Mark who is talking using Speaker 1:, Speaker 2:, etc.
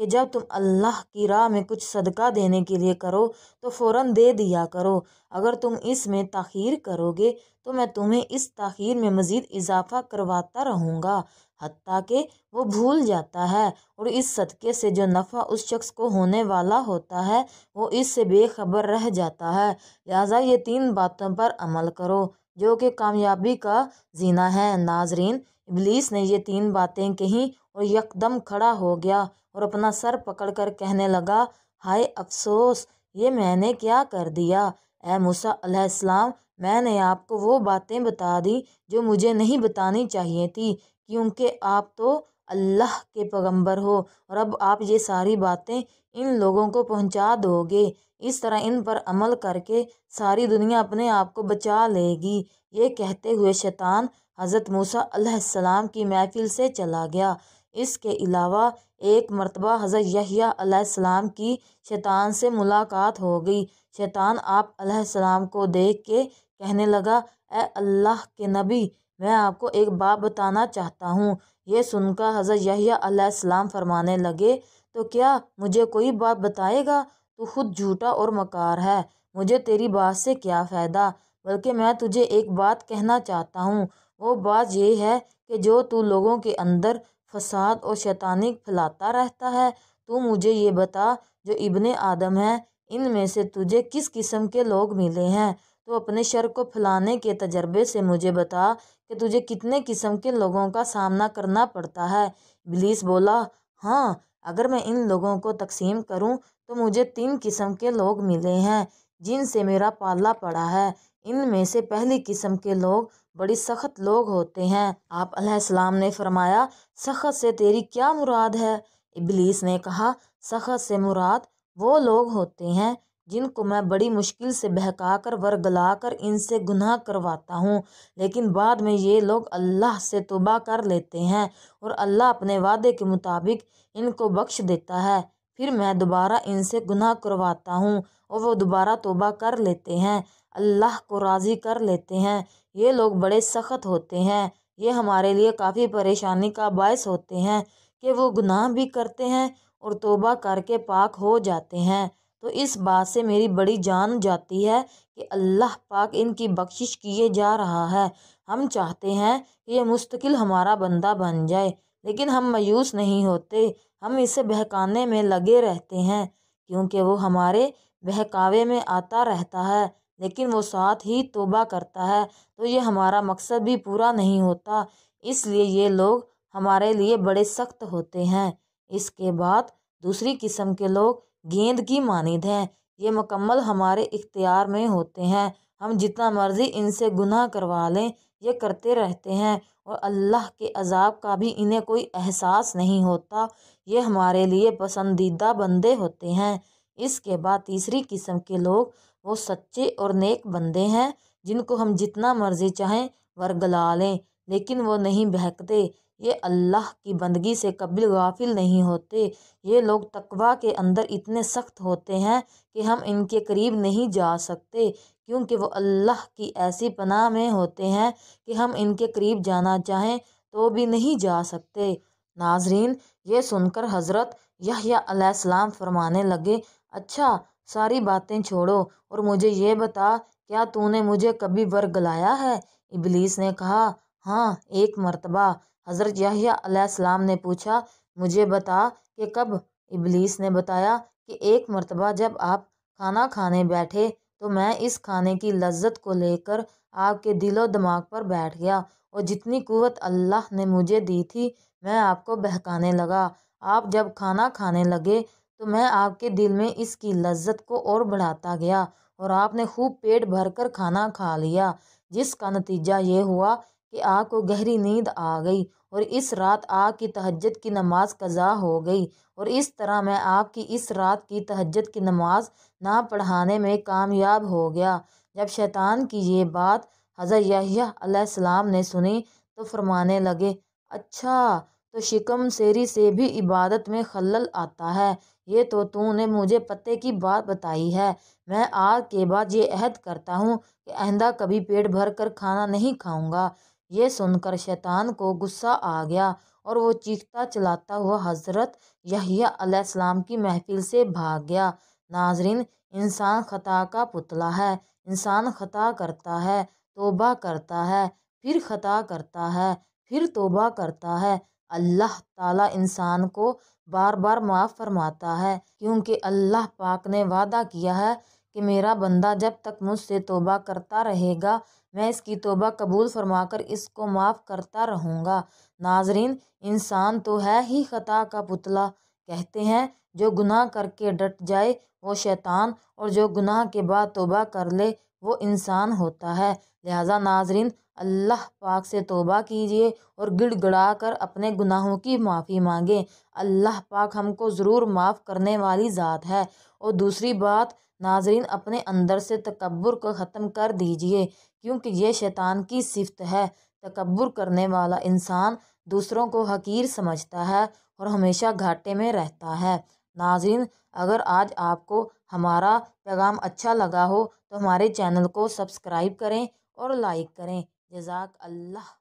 Speaker 1: کہ جب تم اللہ کی راہ میں کچھ صدقہ دینے کے لیے کرو تو فوراً دے دیا کرو، اگر تم اس میں تاخیر کرو گے تو میں تمہیں اس تاخیر میں مزید اضافہ کرواتا رہوں گا حتیٰ کہ وہ بھول جاتا ہے، اور اس صدقے سے جو نفع اس شخص کو ہونے والا ہوتا ہے وہ اس سے بے خبر رہ جاتا ہے۔ لہٰذا یہ 3 باتوں پر عمل کرو جو کہ کامیابی کا زینہ ہے۔ ناظرین، ابلیس نے یہ 3 باتیں کہیں اور یکدم کھڑا ہو گیا اور اپنا سر پکڑ کر کہنے لگا، ہائے افسوس، یہ میں نے کیا کر دیا! اے موسیٰ علیہ السلام، میں نے آپ کو وہ باتیں بتا دی جو مجھے نہیں بتانی چاہیے تھی، کیونکہ آپ تو اللہ کے پیغمبر ہو، اور اب آپ یہ ساری باتیں ان لوگوں کو پہنچا دو گے۔ اس طرح ان پر عمل کر کے ساری دنیا اپنے آپ کو بچا لے گی۔ یہ کہتے ہوئے شیطان حضرت موسیٰ علیہ السلام کی محفل سے چلا گیا۔ اس کے علاوہ ایک مرتبہ حضرت یحییٰ علیہ السلام کی شیطان سے ملاقات ہو گئی۔ شیطان آپ علیہ السلام کو دیکھ کے کہنے لگا، اے اللہ کے نبی، میں آپ کو ایک بات بتانا چاہتا ہوں۔ یہ سن کر حضرت یحییٰ علیہ السلام فرمانے لگے، تو کیا مجھے کوئی بات بتائے گا؟ تو خود جھوٹا اور مکار ہے، مجھے تیری بات سے کیا فائدہ، بلکہ میں تجھے ایک بات کہنا چاہتا ہوں۔ وہ بات یہ ہے کہ جو تو لوگوں کے اندر فساد اور شیطانی پھیلاتا رہتا ہے، تو مجھے یہ بتا، جو ابن آدم ہیں ان میں سے تجھے کس قسم کے لوگ ملے ہیں؟ تو اپنے شر کو پھیلانے کے تجربے سے مجھے بتا کہ تجھے کتنے قسم کے لوگوں کا سامنا کرنا پڑتا ہے۔ ابلیس بولا، ہاں، اگر میں ان لوگوں کو تقسیم کروں تو مجھے 3 قسم کے لوگ ملے ہیں جن سے میرا پالا پڑا ہے۔ ان میں سے پہلی قسم کے لوگ بڑی سخت لوگ ہوتے ہیں۔ آپ علیہ السلام نے فرمایا، سخت سے تیری کیا مراد ہے؟ ابلیس نے کہا، سخت سے مراد وہ لوگ ہوتے ہیں جن کو میں بڑی مشکل سے بہکا کر ورگلا کر ان سے گناہ کرواتا ہوں، لیکن بعد میں یہ لوگ اللہ سے توبہ کر لیتے ہیں اور اللہ اپنے وعدے کے مطابق ان کو بخش دیتا ہے، پھر میں دوبارہ ان سے گناہ کرواتا ہوں اور وہ دوبارہ توبہ کر لیتے ہیں، اللہ کو راضی کر لیتے ہیں۔ یہ لوگ بڑے سخت ہوتے ہیں، یہ ہمارے لیے کافی پریشانی کا باعث ہوتے ہیں کہ وہ گناہ بھی کرتے ہیں اور توبہ کر کے پاک ہو جاتے ہیں۔ تو اس بات سے میری بڑی جان جاتی ہے کہ اللہ پاک ان کی بخشش کیے جا رہا ہے۔ ہم چاہتے ہیں کہ یہ مستقل ہمارا بندہ بن جائے، لیکن ہم مایوس نہیں ہوتے، ہم اسے بہکانے میں لگے رہتے ہیں، کیونکہ وہ ہمارے بہکاوے میں آتا رہتا ہے، لیکن وہ ساتھ ہی توبہ کرتا ہے، تو یہ ہمارا مقصد بھی پورا نہیں ہوتا، اس لیے یہ لوگ ہمارے لیے بڑے سخت ہوتے ہیں۔ اس کے بعد دوسری قسم کے لوگ گیند کی مانند ہیں، یہ مکمل ہمارے اختیار میں ہوتے ہیں، ہم جتنا مرضی ان سے گناہ کروا لیں یہ کرتے رہتے ہیں اور اللہ کے عذاب کا بھی انہیں کوئی احساس نہیں ہوتا، یہ ہمارے لیے پسندیدہ بندے ہوتے ہیں۔ اس کے بعد تیسری قسم کے لوگ وہ سچے اور نیک بندے ہیں جن کو ہم جتنا مرضی چاہیں ورگلا لیں، لیکن وہ نہیں بہکتے، یہ اللہ کی بندگی سے کبھی غافل نہیں ہوتے۔ یہ لوگ تقویٰ کے اندر اتنے سخت ہوتے ہیں کہ ہم ان کے قریب نہیں جا سکتے، کیونکہ وہ اللہ کی ایسی پناہ میں ہوتے ہیں کہ ہم ان کے قریب جانا چاہیں تو بھی نہیں جا سکتے۔ ناظرین، یہ سن کر حضرت یحییٰ علیہ السلام فرمانے لگے، اچھا، ساری باتیں چھوڑو اور مجھے یہ بتا، کیا تو نے مجھے کبھی ورگلایا ہے؟ ابلیس نے کہا، ہاں، ایک مرتبہ۔ حضرت یحییٰ علیہ السلام نے پوچھا، مجھے بتا کہ کب؟ ابلیس نے بتایا کہ ایک مرتبہ جب آپ کھانا کھانے بیٹھے تو میں اس کھانے کی لذت کو لے کر آپ کے دل و دماغ پر بیٹھ گیا اور جتنی قوت اللہ نے مجھے دی تھی میں آپ کو بہکانے لگا۔ آپ جب کھانا کھانے لگے تو میں آپ کے دل میں اس کی لذت کو اور بڑھاتا گیا اور آپ نے خوب پیٹ بھر کر کھانا کھا لیا، جس کا نتیجہ یہ ہوا کہ آپ کو گہری نیند آ گئی اور اس رات آپ کی تہجد کی نماز قضا ہو گئی، اور اس طرح میں آپ کی اس رات کی تہجد کی نماز نہ پڑھانے میں کامیاب ہو گیا۔ جب شیطان کی یہ بات حضرت یحییٰ علیہ السلام نے سنی تو فرمانے لگے، اچھا، تو شکم سیری سے بھی عبادت میں خلل آتا ہے، یہ تو نے مجھے پتے کی بات بتائی ہے، میں آج کے بعد یہ عہد کرتا ہوں کہ آئندہ کبھی پیٹ بھر کر کھانا نہیں کھاؤں گا۔ یہ سن کر شیطان کو غصہ آ گیا اور وہ چیختا چلاتا ہوا حضرت یحییٰ علیہ السلام کی محفل سے بھاگ گیا۔ ناظرین، انسان خطا کا پتلا ہے۔ انسان خطا کرتا ہے، توبہ کرتا ہے، پھر خطا کرتا ہے، پھر توبہ کرتا ہے۔ اللہ تعالیٰ انسان کو بار بار معاف فرماتا ہے، کیونکہ اللہ پاک نے وعدہ کیا ہے کہ میرا بندہ جب تک مجھ سے توبہ کرتا رہے گا میں اس کی توبہ قبول فرما کر اس کو معاف کرتا رہوں گا۔ ناظرین، انسان تو ہے ہی خطا کا پتلا۔ کہتے ہیں جو گناہ کر کے ڈٹ جائے وہ شیطان، اور جو گناہ کے بعد توبہ کر لے وہ انسان ہوتا ہے۔ لہٰذا ناظرین، اللہ پاک سے توبہ کیجیے اور گڑ گڑا کر اپنے گناہوں کی معافی مانگیں۔ اللہ پاک ہم کو ضرور معاف کرنے والی ذات ہے۔ اور دوسری بات ناظرین، اپنے اندر سے تکبر کو ختم کر دیجیے، کیونکہ یہ شیطان کی صفت ہے۔ تکبر کرنے والا انسان دوسروں کو حقیر سمجھتا ہے اور ہمیشہ گھاٹے میں رہتا ہے۔ ناظرین، اگر آج آپ کو ہمارا پیغام اچھا لگا ہو تو ہمارے چینل کو سبسکرائب کریں اور لائک کریں۔ جزاک اللہ۔